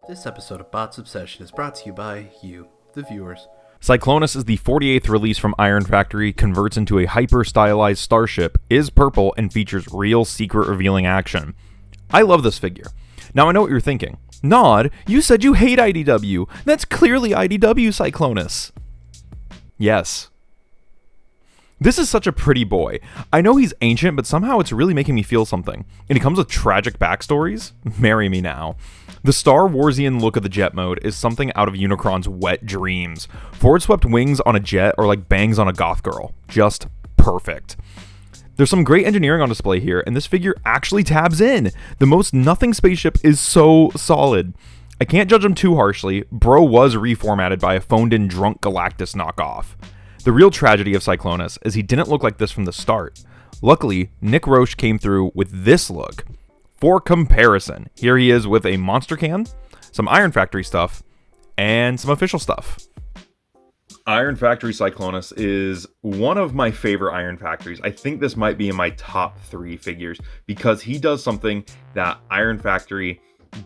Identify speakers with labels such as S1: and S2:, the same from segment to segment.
S1: This episode of Bots Obsession is brought to you by you, the viewers.
S2: Cyclonus is the 48th release from Iron Factory, converts into a hyper-stylized starship, is purple, and features real secret-revealing action. I love this figure. Now I know what you're thinking. Nod, you said you hate IDW. That's clearly IDW Cyclonus. Yes. This is such a pretty boy. I know he's ancient, but somehow it's really making me feel something. And he comes with tragic backstories? Marry me now. The Star Warsian look of the jet mode is something out of Unicron's wet dreams. Forward-swept wings on a jet are like bangs on a goth girl. Just perfect. There's some great engineering on display here, and this figure actually tabs in. The most nothing spaceship is so solid. I can't judge him too harshly. Bro was reformatted by a phoned-in drunk Galactus knockoff. The real tragedy of Cyclonus is he didn't look like this from the start. Luckily, Nick Roche came through with this look. For comparison, here he is with a monster can, some Iron Factory stuff, and some official stuff. Iron Factory Cyclonus is one of my favorite Iron Factories. I think this might be in my top 3 figures because he does something that Iron Factory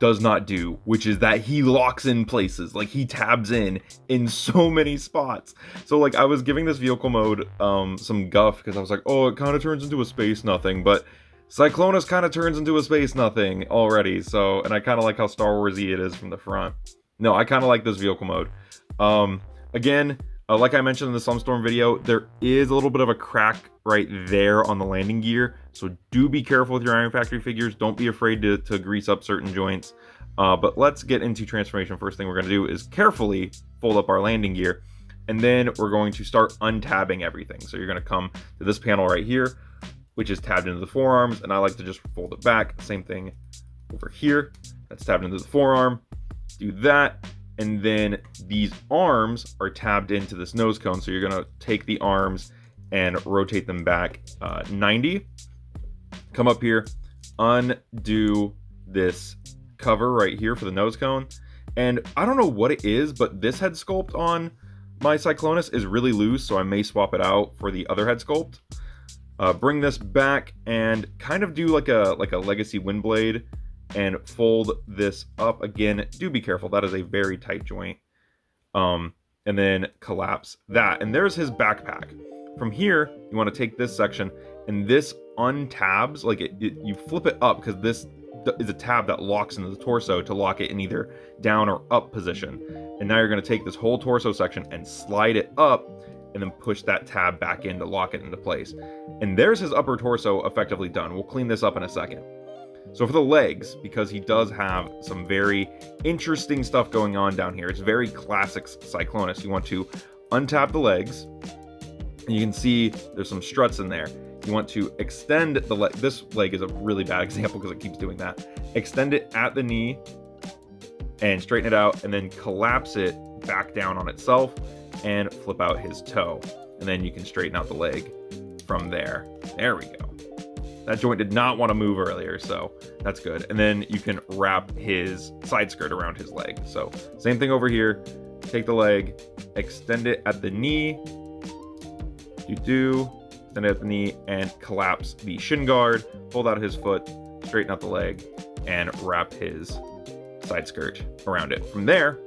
S2: does not do, which is that he locks in places. Like, he tabs in so many spots. So like, I was giving this vehicle mode some guff because I was like, oh, it kind of turns into a space nothing, but Cyclonus kind of turns into a space nothing already. So, and I kind of like how Star Wars-y it is from the front. No, I kind of like this vehicle mode. Again, like I mentioned in the Sunstorm video, there is a little bit of a crack right there on the landing gear. So do be careful with your Iron Factory figures. Don't be afraid to grease up certain joints. But let's get into transformation. First thing we're going to do is carefully fold up our landing gear. And then we're going to start untabbing everything. So you're going to come to this panel right here, which is tabbed into the forearms, and I like to just fold it back. Same thing over here. That's tabbed into the forearm. Do that, and then these arms are tabbed into this nose cone, so you're gonna take the arms and rotate them back 90. Come up here, undo this cover right here for the nose cone, and I don't know what it is, but this head sculpt on my Cyclonus is really loose, so I may swap it out for the other head sculpt. Bring this back and kind of do like a legacy wind blade and fold this up again. Do be careful, that is a very tight joint. And then collapse that, and there's his backpack. From here, you want to take this section, and this untabs, like you flip it up because this is a tab that locks into the torso to lock it in either down or up position. And now you're going to take this whole torso section and slide it up, and then push that tab back in to lock it into place. And there's his upper torso effectively done. We'll clean this up in a second. So for the legs, because he does have some very interesting stuff going on down here, it's very classic Cyclonus. You want to untap the legs, and you can see there's some struts in there. You want to extend the leg. This leg is a really bad example because it keeps doing that. Extend it at the knee and straighten it out, and then collapse it back down on itself and flip out his toe, and then you can straighten out the leg from there. There we go. That joint did not want to move earlier, so that's good. And then you can wrap his side skirt around his leg. So same thing over here. Take the leg, extend it at the knee, extend it at the knee, and collapse the shin guard, fold out his foot, straighten out the leg, and wrap his side skirt around it. From there,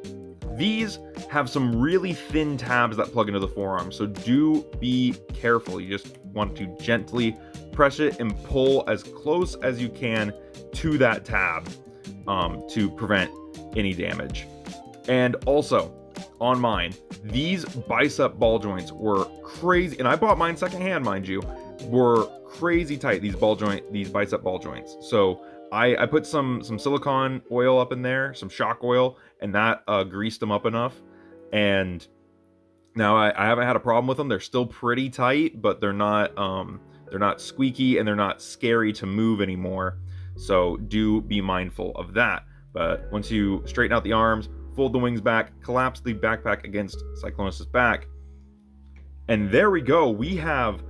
S2: these have some really thin tabs that plug into the forearm, so do be careful. You just want to gently press it and pull as close as you can to that tab to prevent any damage. And also, on mine, these bicep ball joints were crazy, and I bought mine secondhand, mind you, were crazy tight, these bicep ball joints. So I put some silicone oil up in there, some shock oil, and that greased them up enough. And now I haven't had a problem with them. They're still pretty tight, but they're not squeaky, and they're not scary to move anymore. So do be mindful of that. But once you straighten out the arms, fold the wings back, collapse the backpack against Cyclonus's back, and there we go. We have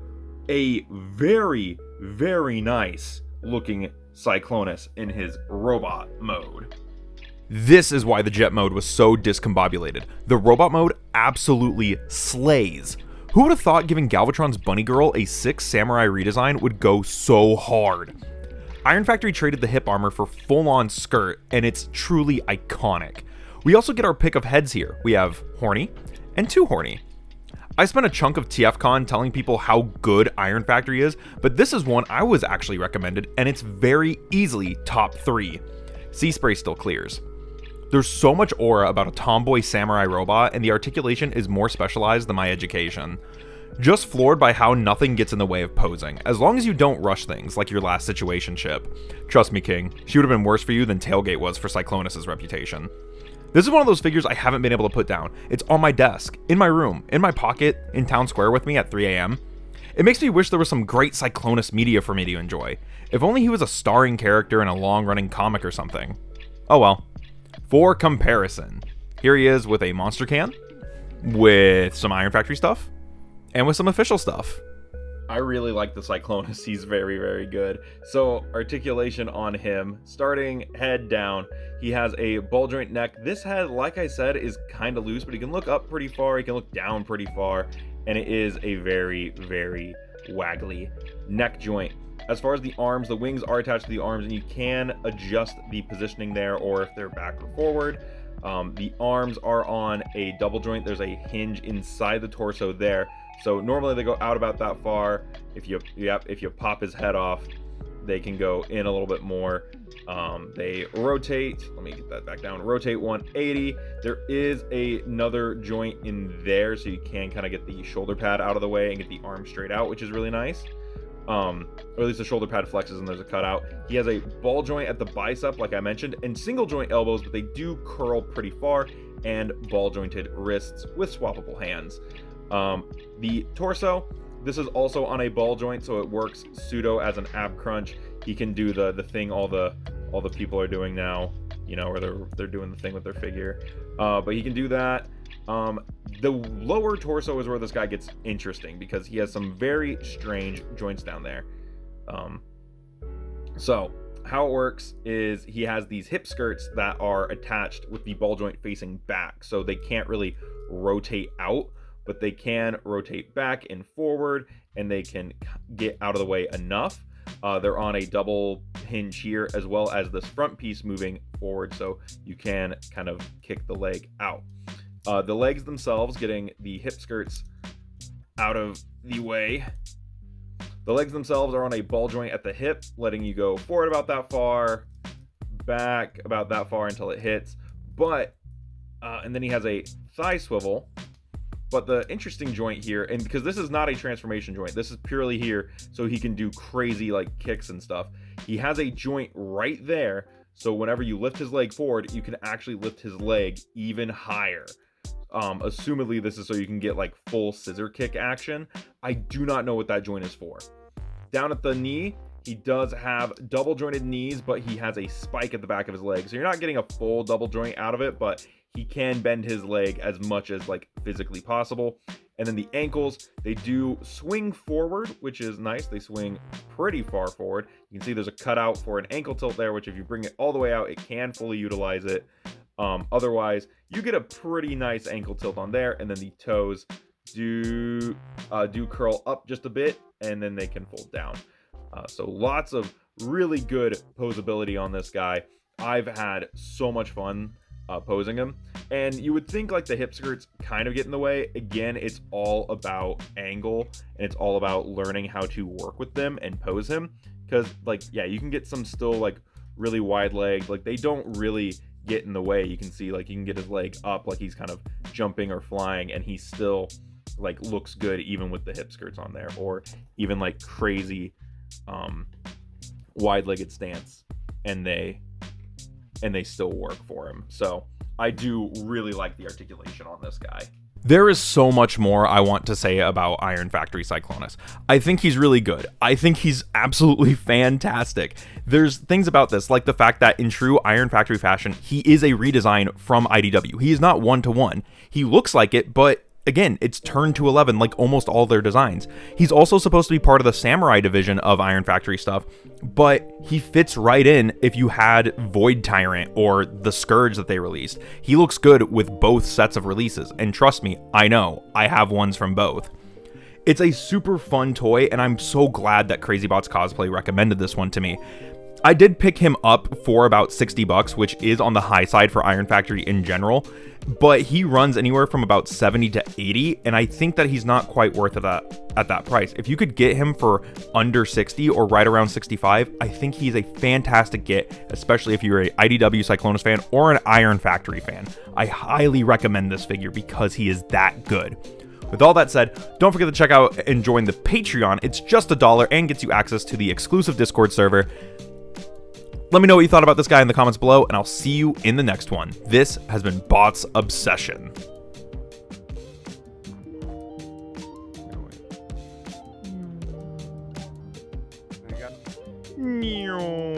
S2: a very, very nice looking Cyclonus in his robot mode. This is why the jet mode was so discombobulated. The robot mode absolutely slays. Who would have thought giving Galvatron's Bunny Girl a 6 Samurai redesign would go so hard? Iron Factory traded the hip armor for full-on skirt, and it's truly iconic. We also get our pick of heads here. We have Horny and Too Horny. I spent a chunk of TFCon telling people how good Iron Factory is, but this is one I was actually recommended, and it's very easily top 3. Sea Spray still clears. There's so much aura about a tomboy samurai robot, and the articulation is more specialized than my education. Just floored by how nothing gets in the way of posing, as long as you don't rush things like your last situationship. Trust me, King, she would have been worse for you than Tailgate was for Cyclonus' reputation. This is one of those figures I haven't been able to put down. It's on my desk, in my room, in my pocket, in town square with me at 3 a.m. It makes me wish there was some great Cyclonus media for me to enjoy. If only he was a starring character in a long-running comic or something. Oh well. For comparison, here he is with a monster can, with some Iron Factory stuff, and with some official stuff. I really like the Cyclonus. He's very, very good. So, articulation on him, starting head down. He has a ball joint neck. This head, like I said, is kind of loose, but he can look up pretty far. He can look down pretty far. And it is a very, very waggly neck joint. As far as the arms, the wings are attached to the arms, and you can adjust the positioning there, or if they're back or forward. The arms are on a double joint. There's a hinge inside the torso there. So normally they go out about that far. If you pop his head off, they can go in a little bit more. They rotate. Let me get that back down. Rotate 180. There is another joint in there, so you can kind of get the shoulder pad out of the way and get the arm straight out, which is really nice. Or at least the shoulder pad flexes and there's a cutout. He has a ball joint at the bicep, like I mentioned, and single joint elbows, but they do curl pretty far, and ball jointed wrists with swappable hands. The torso, this is also on a ball joint, so it works pseudo as an ab crunch. He can do the thing all the people are doing now, you know, where they're doing the thing with their figure. But he can do that. The lower torso is where this guy gets interesting because he has some very strange joints down there. So how it works is he has these hip skirts that are attached with the ball joint facing back, so they can't really rotate out, but they can rotate back and forward, and they can get out of the way enough. They're on a double hinge here, as well as this front piece moving forward, so you can kind of kick the leg out. The legs themselves, getting the hip skirts out of the way. The legs themselves are on a ball joint at the hip, letting you go forward about that far, back about that far until it hits. But, and then he has a thigh swivel. But the interesting joint here, and because this is not a transformation joint, this is purely here so he can do crazy like kicks and stuff. He has a joint right there, so whenever you lift his leg forward, you can actually lift his leg even higher. Assumedly this is so you can get like full scissor kick action. I do not know what that joint is for. Down at the knee, he does have double jointed knees, but he has a spike at the back of his leg, so you're not getting a full double joint out of it, but he can bend his leg as much as like physically possible. And then the ankles, they do swing forward, which is nice. They swing pretty far forward. You can see there's a cutout for an ankle tilt there, which if you bring it all the way out, it can fully utilize it. Otherwise, you get a pretty nice ankle tilt on there, and then the toes do curl up just a bit, and then they can fold down. So lots of really good posability on this guy. I've had so much fun posing him, and you would think like the hip skirts kind of get in the way. Again, it's all about angle, and it's all about learning how to work with them and pose him, because like, yeah, you can get some still like really wide legs, like they don't really get in the way. You can see like you can get his leg up like he's kind of jumping or flying, and he still like looks good even with the hip skirts on there, or even like crazy wide-legged stance, and they still work for him. So I do really like the articulation on this guy. There is so much more I want to say about Iron Factory Cyclonus. I think he's really good. I think he's absolutely fantastic. There's things about this, like the fact that in true Iron Factory fashion, he is a redesign from IDW. He is not one-to-one. He looks like it, but again, it's turned to 11 like almost all their designs. He's also supposed to be part of the Samurai division of Iron Factory stuff, but he fits right in if you had Void Tyrant or the Scourge that they released. He looks good with both sets of releases, and trust me, I know, I have ones from both. It's a super fun toy, and I'm so glad that CrazyBots Cosplay recommended this one to me. I did pick him up for about $60, which is on the high side for Iron Factory in general, but he runs anywhere from about 70 to 80, and I think that he's not quite worth it at that price. If you could get him for under 60 or right around 65, I think he's a fantastic get, especially if you're a IDW Cyclonus fan or an Iron Factory fan. I highly recommend this figure because he is that good. With all that said, don't forget to check out and join the Patreon. It's just $1 and gets you access to the exclusive Discord server. Let me know what you thought about this guy in the comments below, and I'll see you in the next one. This has been Bot's Obsession. Meow.